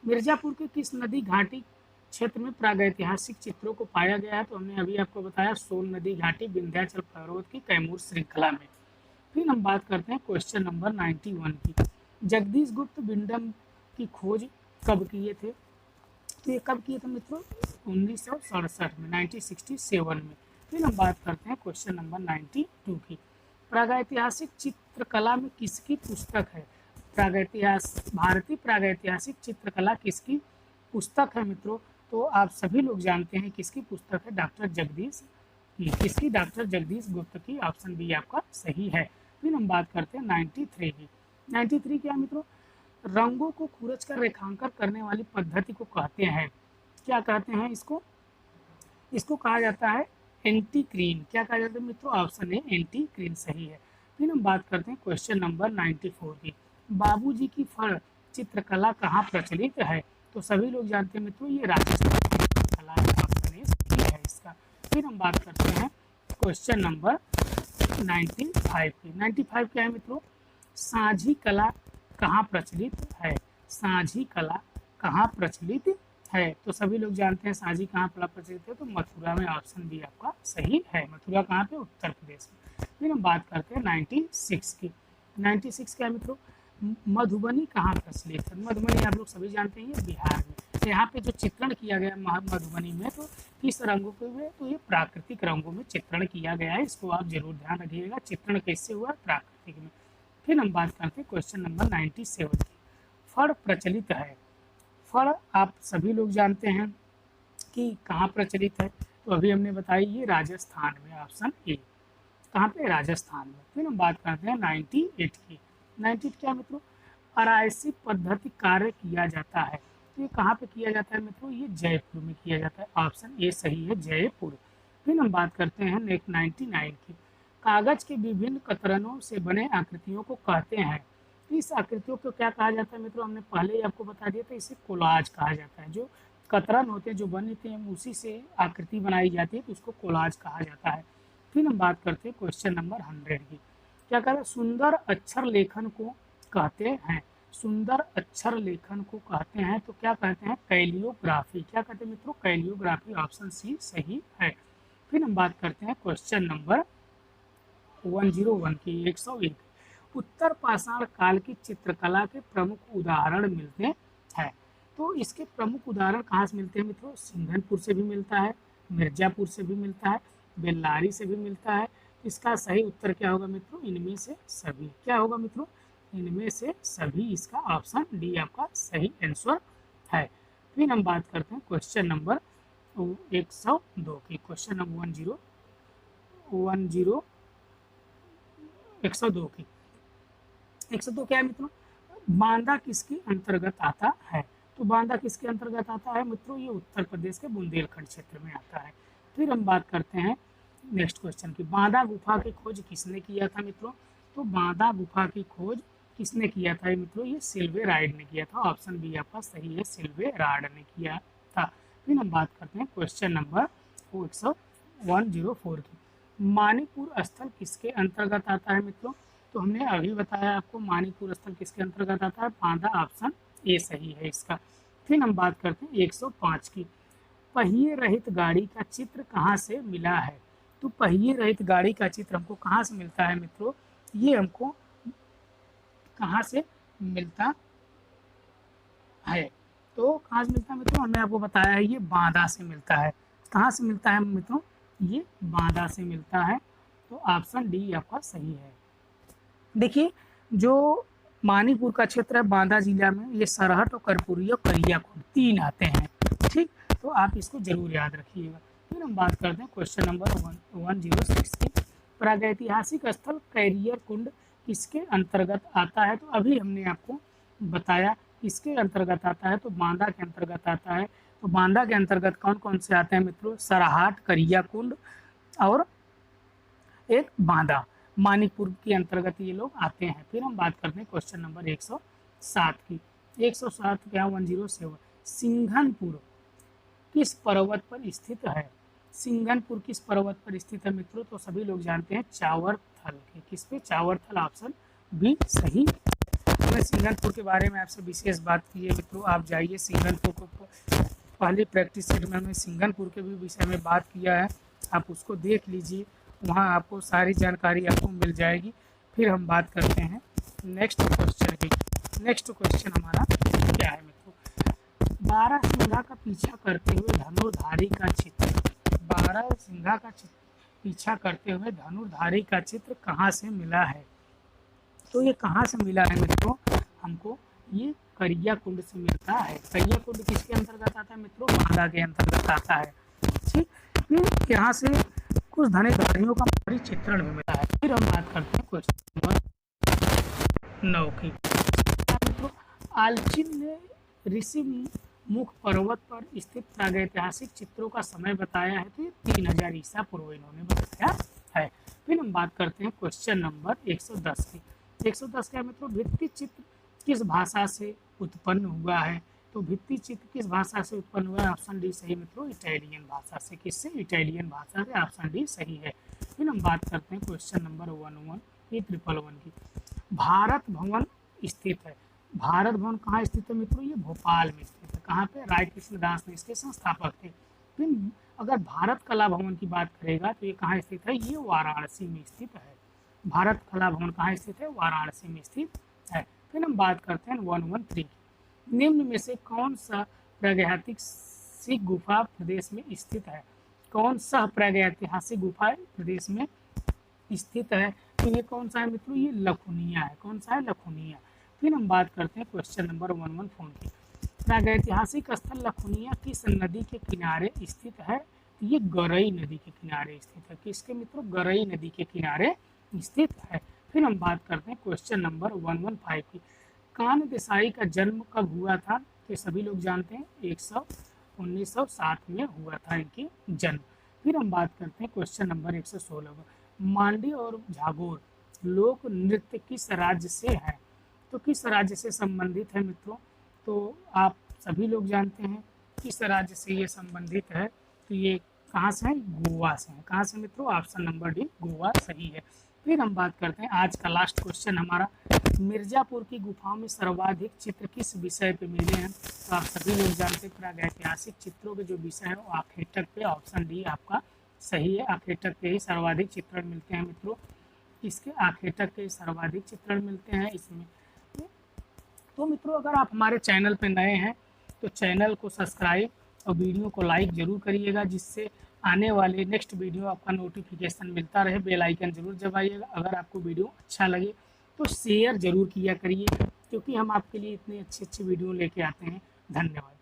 मिर्जापुर के किस नदी घाटी क्षेत्र में प्रागैतिहासिक चित्रों को पाया गया है? तो हमने अभी आपको बताया, सोन नदी घाटी विंध्याचल पर्वत की कैमूर श्रृंखला में। फिर हम बात करते हैं क्वेश्चन नंबर 91 की। जगदीश गुप्त विंडम की खोज कब किए थे? तो ये कब किए थे मित्रों? 1967 में, 1967 में। फिर हम बात करते हैं क्वेश्चन नंबर 92 की। प्रागैतिहासिक चित्रकला में किसकी पुस्तक है? भारतीय प्रागैतिहासिक चित्रकला किसकी पुस्तक है मित्रों? तो आप सभी लोग जानते हैं किसकी पुस्तक है? डॉक्टर जगदीश की। किसकी? डॉक्टर जगदीश गुप्त की। ऑप्शन बी आपका सही है। फिर हम बात करते हैं 93 की। 93 क्या मित्रों? रंगों को खुरच कर रेखांकन करने वाली पद्धति को कहते हैं, क्या कहते हैं इसको? इसको कहा जाता है एंटीक्रीन। क्या कहा जाता है मित्रों? ऑप्शन ए, एंटीक्रीन सही है। फिर हम बात करते हैं क्वेश्चन नंबर 94 की। बाबूजी की फड़ चित्रकला कहाँ प्रचलित है? तो सभी लोग जानते हैं मित्रों, ये राजस्थान की चित्रकला है। ऑप्शन ए सही है इसका। फिर हम बात करते हैं क्वेश्चन नंबर 95 की। 95 क्या है मित्रों? साझी कला कहाँ प्रचलित है? साझी कला कहाँ प्रचलित है? तो सभी लोग जानते हैं साझी कहाँ प्रचलित है, तो मथुरा में। ऑप्शन बी आपका सही है। मथुरा कहाँ पे? उत्तर प्रदेश में। फिर हम बात करते हैं 96 की। 96 क्या मित्रों? मधुबनी कहाँ प्रचलित है? मधुबनी आप लोग सभी जानते हैं, ये बिहार में। तो यहाँ पे जो चित्रण किया गया मधुबनी में, तो किस रंगों के में? तो ये प्राकृतिक रंगों में चित्रण किया गया है। इसको आप जरूर ध्यान रखिएगा, चित्रण कैसे हुआ? प्राकृतिक में। फिर हम बात करते हैं क्वेश्चन नंबर 97 की। फड़ प्रचलित है। फड़ आप सभी लोग जानते हैं कि कहाँ प्रचलित है, तो अभी हमने बताई, ये राजस्थान में। Option A. कहाँ पे? राजस्थान में। फिर हम बात करते हैं 98 की। 98 क्या मित्रों? आरायसी पद्धति कार्य किया जाता है। तो ये कहाँ पे किया जाता है मित्रों? ये जयपुर में किया जाता है। ऑप्शन ए सही है, जयपुर। फिर हम बात करते हैं 99 की। कागज के विभिन्न कतरनों से बने आकृतियों को कहते हैं। इस आकृतियों को क्या कहा जाता है मित्रों? हमने पहले ही आपको बता दिया था, इसे कोलाज कहा जाता है। जो कतरन होते हैं, जो बनते हैं, उसी से आकृति बनाई जाती है, तो उसको कोलाज कहा जाता है। फिर हम बात करते हैं क्वेश्चन नंबर 100 की। क्या कहते हैं? सुंदर अक्षर लेखन को कहते हैं। सुंदर अक्षर लेखन को कहते हैं, तो क्या कहते हैं? कैलियोग्राफी। क्या कहते हैं मित्रों? कैलियोग्राफी। ऑप्शन सी सही है। फिर हम बात करते हैं क्वेश्चन नंबर 101 की। 101। उत्तर पाषाण काल की चित्रकला के प्रमुख उदाहरण मिलते हैं। तो इसके प्रमुख उदाहरण कहाँ से मिलते हैं मित्रों? सिंघनपुर से भी मिलता है, मिर्जापुर से भी मिलता है, बेल्लारी से भी मिलता है। इसका सही उत्तर क्या होगा मित्रों? इनमें से सभी। क्या होगा मित्रों? इनमें से सभी। इसका ऑप्शन डी आपका सही आंसर है। फिर हम बात करते हैं क्वेश्चन नंबर 102 की। क्वेश्चन नंबर 102 की। 102 क्या है मित्रों? बांदा किसके अंतर्गत आता है? तो बांदा किसके अंतर्गत आता है मित्रों? ये उत्तर प्रदेश के बुंदेलखंड क्षेत्र में आता है। फिर हम बात करते हैं नेक्स्ट क्वेश्चन की। बांदा गुफा की खोज किसने किया था मित्रों? तो बांदा गुफा की खोज किसने किया था मित्रों? ये सिल्वे राइड ने किया था। ऑप्शन बी आपका सही है, सिल्वे राइड ने किया था। फिर हम बात करते हैं क्वेश्चन नंबर 104 की। मानिकपुर स्थल किसके अंतर्गत आता है मित्रों? तो हमने अभी बताया आपको मानिकपुर स्थल किसके अंतर्गत आता है, बांदा, ऑप्शन ए सही है इसका। फिर हम बात करते हैं 105 की, पहिए रहित गाड़ी का चित्र कहाँ से मिला है? तो पहिए रहित गाड़ी का चित्र हमको कहाँ से मिलता है मित्रों? ये हमको कहाँ से मिलता है? तो कहाँ से मिलता है मित्रों? हमने आपको बताया है ये बांदा से मिलता है। कहाँ से मिलता है मित्रों? ये बांदा से मिलता है। तो ऑप्शन डी आपका सही है। देखिए, जो मानीपुर का क्षेत्र है बांदा जिला में, ये सरहट और कर्पूरी और करियाकोट 3 आते हैं। ठीक, तो आप इसको जरूर याद रखिएगा। फिर हम बात करते हैं क्वेश्चन नंबर 106 की, प्रागैतिहासिक स्थल कैरियर कुंड किसके अंतर्गत आता है? तो अभी हमने आपको बताया किसके अंतर्गत आता है, तो बांदा के अंतर्गत आता है। तो बांदा के अंतर्गत कौन कौन से आते हैं मित्रों? सरहाट, करियाकुंड और एक बांदा, मानिकपुर के अंतर्गत ये लोग आते हैं। फिर हम बात करते हैं क्वेश्चन नंबर 107 की, 107 क्या 107, सिंघनपुर किस पर्वत पर स्थित है? सिंघनपुर किस पर्वत पर स्थित है मित्रों? तो सभी लोग जानते हैं चावरथल के, किस पे? चावरथल, ऑप्शन बी सही। मैं सिंघनपुर के बारे में आपसे विशेष बात की है मित्रों, आप जाइए सिंघनपुर को, पहले प्रैक्टिस सेट में हमने सिंघनपुर के भी विषय में बात किया है, आप उसको देख लीजिए, वहाँ आपको सारी जानकारी आपको मिल जाएगी। फिर हम बात करते हैं नेक्स्ट क्वेश्चन की। नेक्स्ट क्वेश्चन हमारा क्या है मित्रों? बारहसिंघा का पीछा करते हुए धनुर्धारी का चित्र, बारहसिंघा का पीछा करते हुए धनुर्धारी का चित्र कहाँ से मिला है? तो ये कहाँ से मिला है मित्रों? हमको ये करियाकुंड से मिलता है। करियाकुंड किसके अंतर्गत आता है मित्रों? बांदा के अंतर्गत आता है। ठीक, फिर यहाँ से कुछ धनुर्धारियों का चित्रण भी मिला है। फिर हम बात करते हैं क्वेश्चन नंबर 9 की, मित्रों आलचिन ने ऋषि मुख पर्वत पर स्थित प्रागैतिहासिक चित्रों का समय बताया है। तो ये 3000 ईसा पूर्व इन्होंने बताया है। फिर हम बात करते हैं क्वेश्चन नंबर 110 की। 110 क्या मित्रों? भित्ति चित्र किस भाषा से उत्पन्न हुआ है? तो भित्ति चित्र किस भाषा से उत्पन्न हुआ है? ऑप्शन डी सही मित्रों, इटालियन भाषा से। किससे? इटालियन भाषा से, ऑप्शन डी सही है। फिर हम बात करते हैं क्वेश्चन नंबर 111 की, भारत भवन स्थित है। भारत भवन कहाँ स्थित है मित्रों? ये भोपाल में स्थित है। कहाँ पे? राय कृष्णदास ने इसके संस्थापक थे। फिर अगर भारत कला भवन की बात करेगा तो ये कहाँ स्थित है? ये वाराणसी में स्थित है। भारत कला भवन कहाँ स्थित है? वाराणसी में स्थित है। फिर हम बात करते हैं 113 की, निम्न में से कौन सा प्रागैतिहासिक गुफा प्रदेश में स्थित है? कौन सा प्रागैतिहासिक गुफा प्रदेश में स्थित है? तो ये कौन सा है मित्रों? ये लखुनिया है। कौन सा है? लखुनिया। फिर हम बात करते हैं क्वेश्चन नंबर 114 की, प्रागैतिहासिक स्थल लखुनिया किस नदी के किनारे स्थित है? तो ये गरई नदी के किनारे स्थित है। किसके मित्रों? गरई नदी के किनारे स्थित है। फिर हम बात करते हैं क्वेश्चन नंबर 115 की, कान देसाई का जन्म कब हुआ था? तो सभी लोग जानते हैं 1907 में हुआ था इनकी जन्म। फिर हम बात करते हैं क्वेश्चन नंबर 116 का, मांडी और झागोर लोक नृत्य किस राज्य से है? तो किस राज्य से संबंधित है मित्रों? तो आप सभी लोग जानते हैं किस राज्य से ये संबंधित है। तो ये कहाँ से है? गोवा से है। कहाँ से मित्रों? ऑप्शन नंबर डी गोवा सही है। फिर हम बात करते हैं आज का लास्ट क्वेश्चन हमारा, मिर्जापुर की गुफाओं में सर्वाधिक चित्र किस विषय पे मिले हैं? तो आप सभी लोग जानते हैं प्रागैतिहासिक चित्रों के जो विषय है वो आखेटक पे, ऑप्शन डी आपका सही है। आखेटक पे ही सर्वाधिक चित्रण मिलते हैं मित्रों। इसके आखेटक के सर्वाधिक चित्रण मिलते हैं इसमें। तो मित्रों अगर आप हमारे चैनल पे नए हैं तो चैनल को सब्सक्राइब और वीडियो को लाइक ज़रूर करिएगा, जिससे आने वाले नेक्स्ट वीडियो आपका नोटिफिकेशन मिलता रहे। बेल आइकन ज़रूर दबाइएगा। अगर आपको वीडियो अच्छा लगे तो शेयर ज़रूर किया करिएगा, क्योंकि हम आपके लिए इतने अच्छे वीडियो लेके आते हैं। धन्यवाद।